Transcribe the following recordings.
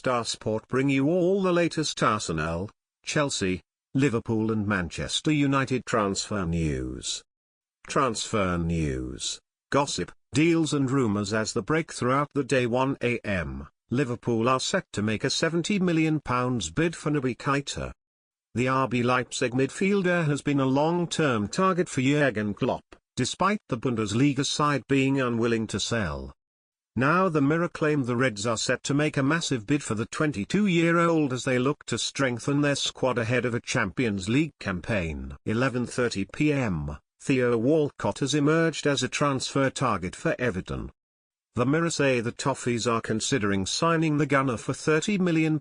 Star Sport bring you all the latest Arsenal, Chelsea, Liverpool and Manchester United transfer news. Transfer news, gossip, deals and rumours as the break throughout the day. 1 a.m, Liverpool are set to make a £70 million bid for Naby Keita. The RB Leipzig midfielder has been a long-term target for Jurgen Klopp, despite the Bundesliga side being unwilling to sell. Now the Mirror claim the Reds are set to make a massive bid for the 22-year-old as they look to strengthen their squad ahead of a Champions League campaign. 11:30 p.m, Theo Walcott has emerged as a transfer target for Everton. The Mirror say the Toffees are considering signing the gunner for £30 million.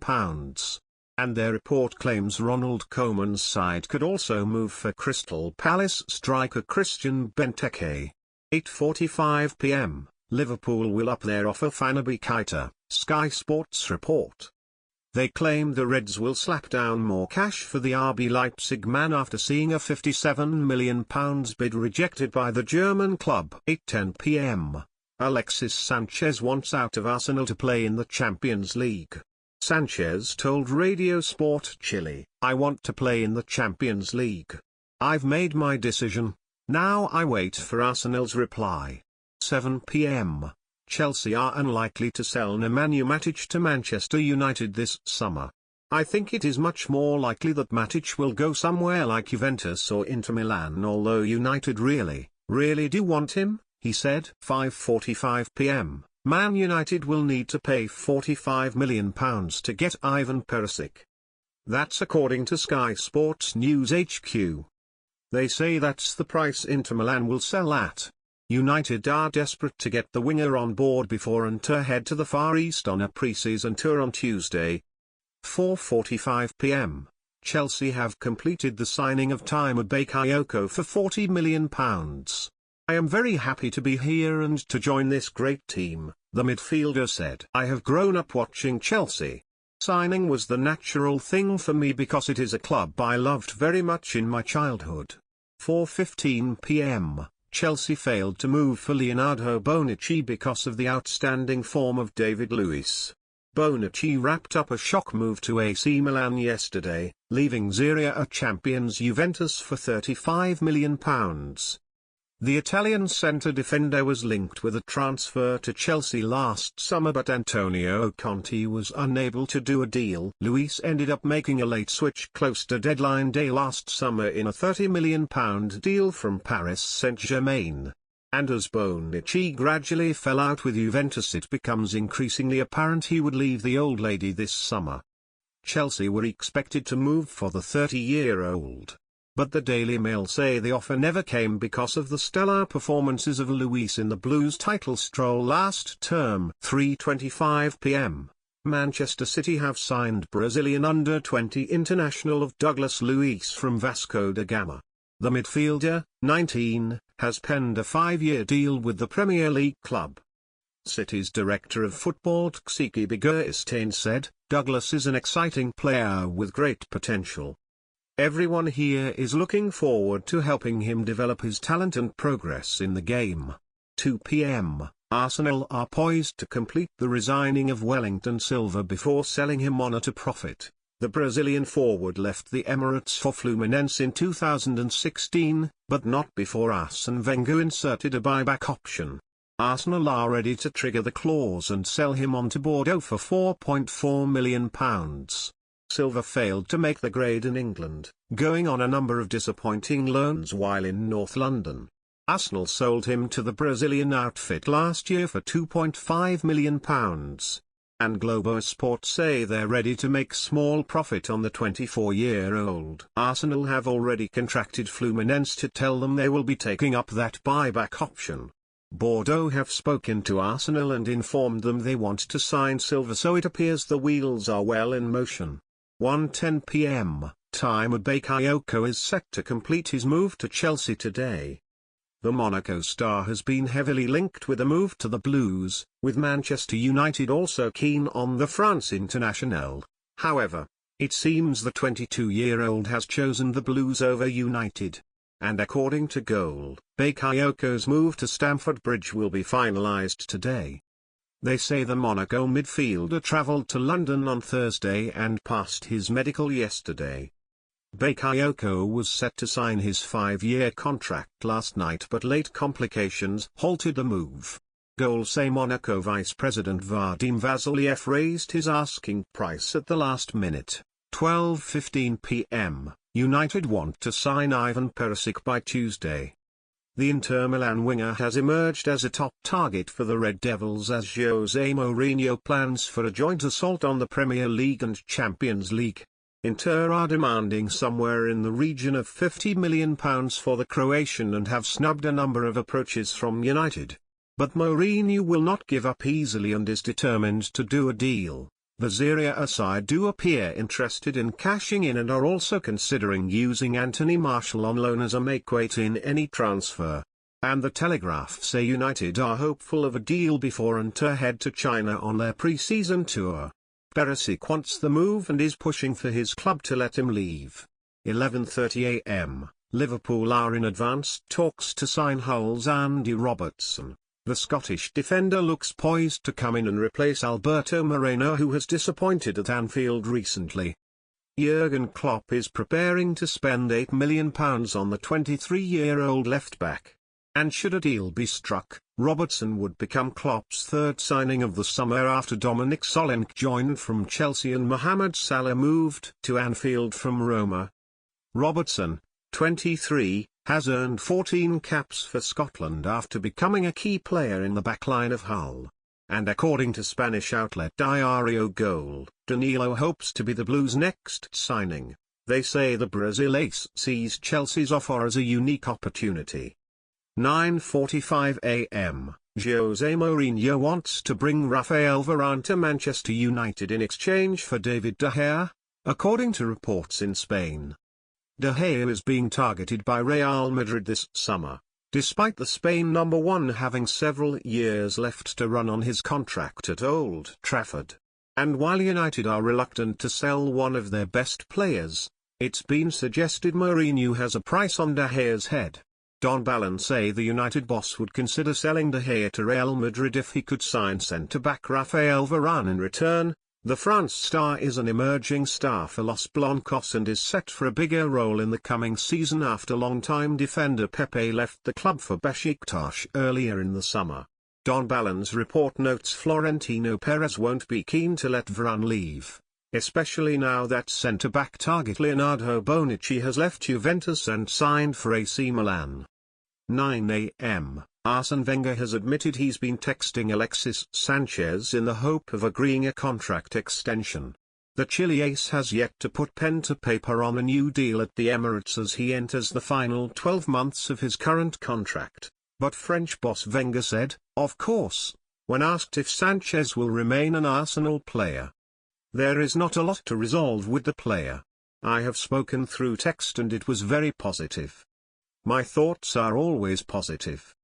And their report claims Ronald Koeman's side could also move for Crystal Palace striker Christian Benteke. 8:45 p.m, Liverpool will up their offer for Naby Keita, Sky Sports report. They claim the Reds will slap down more cash for the RB Leipzig man after seeing a £57 million bid rejected by the German club. 8:10 p.m, Alexis Sanchez wants out of Arsenal to play in the Champions League. Sanchez told Radio Sport Chile, "I want to play in the Champions League. I've made my decision, now I wait for Arsenal's reply." 7 p.m, Chelsea are unlikely to sell Nemanja Matic to Manchester United this summer. "I think it is much more likely that Matic will go somewhere like Juventus or Inter Milan, although United really do want him," he said. 5:45 p.m, Man United will need to pay £45 million to get Ivan Perisic. That's according to Sky Sports News HQ. They say that's the price Inter Milan will sell at. United are desperate to get the winger on board before Inter head to the Far East on a pre-season tour on Tuesday. 4:45 p.m, Chelsea have completed the signing of Timur Bakayoko for £40 million. "I am very happy to be here and to join this great team," the midfielder said. "I have grown up watching Chelsea. Signing was the natural thing for me because it is a club I loved very much in my childhood." 4:15 p.m, Chelsea failed to move for Leonardo Bonucci because of the outstanding form of David Luiz. Bonucci wrapped up a shock move to AC Milan yesterday, leaving Serie A champions Juventus for £35 million. The Italian centre defender was linked with a transfer to Chelsea last summer, but Antonio Conte was unable to do a deal. Luiz ended up making a late switch close to deadline day last summer in a £30 million deal from Paris Saint-Germain. And as Bonucci gradually fell out with Juventus, it becomes increasingly apparent he would leave the old lady this summer. Chelsea were expected to move for the 30-year-old. But the Daily Mail say the offer never came because of the stellar performances of Luiz in the Blues' title stroll last term. 3:25 p.m, Manchester City have signed Brazilian under-20 international of Douglas Luiz from Vasco da Gama. The midfielder, 19, has penned a 5-year deal with the Premier League club. City's director of football Txiki Begiristain said, "Douglas is an exciting player with great potential. Everyone here is looking forward to helping him develop his talent and progress in the game." 2 p.m, Arsenal are poised to complete the resigning of Wellington Silva before selling him on at a profit. The Brazilian forward left the Emirates for Fluminense in 2016, but not before Arsene Wenger inserted a buyback option. Arsenal are ready to trigger the clause and sell him on to Bordeaux for £4.4 million. Silva failed to make the grade in England, going on a number of disappointing loans while in North London. Arsenal sold him to the Brazilian outfit last year for £2.5 million. And Globo Esporte say they're ready to make small profit on the 24-year-old. Arsenal have already contracted Fluminense to tell them they will be taking up that buyback option. Bordeaux have spoken to Arsenal and informed them they want to sign Silva, so it appears the wheels are well in motion. 1:10 p.m, Timur Bakayoko is set to complete his move to Chelsea today. The Monaco star has been heavily linked with a move to the Blues, with Manchester United also keen on the France international. However, it seems the 22-year-old has chosen the Blues over United. And according to Goal, Bakayoko's move to Stamford Bridge will be finalised today. They say the Monaco midfielder travelled to London on Thursday and passed his medical yesterday. Bakayoko was set to sign his 5-year contract last night, but late complications halted the move. Say Monaco Vice President Vadim Vasiliev raised his asking price at the last minute. 12:15 p.m. United want to sign Ivan Perisic by Tuesday. The Inter Milan winger has emerged as a top target for the Red Devils as Jose Mourinho plans for a joint assault on the Premier League and Champions League. Inter are demanding somewhere in the region of £50 million for the Croatian and have snubbed a number of approaches from United. But Mourinho will not give up easily and is determined to do a deal. The Serie A side do appear interested in cashing in and are also considering using Anthony Martial on loan as a makeweight in any transfer. And the Telegraph say United are hopeful of a deal before Inter head to China on their pre-season tour. Perisic wants the move and is pushing for his club to let him leave. 11:30 a.m. Liverpool are in advanced talks to sign Hull's Andy Robertson. The Scottish defender looks poised to come in and replace Alberto Moreno, who has disappointed at Anfield recently. Jurgen Klopp is preparing to spend £8 million on the 23-year-old left-back. And should a deal be struck, Robertson would become Klopp's third signing of the summer after Dominic Solanke joined from Chelsea and Mohamed Salah moved to Anfield from Roma. Robertson, 23, has earned 14 caps for Scotland after becoming a key player in the backline of Hull. And according to Spanish outlet Diario Gol, Danilo hopes to be the Blues' next signing. They say the Brazil ace sees Chelsea's offer as a unique opportunity. 9:45 a.m. Jose Mourinho wants to bring Rafael Varane to Manchester United in exchange for David De Gea, according to reports in Spain. De Gea is being targeted by Real Madrid this summer, despite the Spain number one having several years left to run on his contract at Old Trafford. And while United are reluctant to sell one of their best players, it's been suggested Mourinho has a price on De Gea's head. Don Balon say the United boss would consider selling De Gea to Real Madrid if he could sign centre-back Rafael Varane in return. The France star is an emerging star for Los Blancos and is set for a bigger role in the coming season after longtime defender Pepe left the club for Besiktas earlier in the summer. Don Balon's report notes Florentino Perez won't be keen to let Varane leave, especially now that centre-back target Leonardo Bonucci has left Juventus and signed for AC Milan. 9 a.m. Arsene Wenger has admitted he's been texting Alexis Sanchez in the hope of agreeing a contract extension. The Chile ace has yet to put pen to paper on a new deal at the Emirates as he enters the final 12 months of his current contract, but French boss Wenger said, of course, when asked if Sanchez will remain an Arsenal player. There is not a lot to resolve with the player. I have spoken through text and it was very positive. My thoughts are always positive.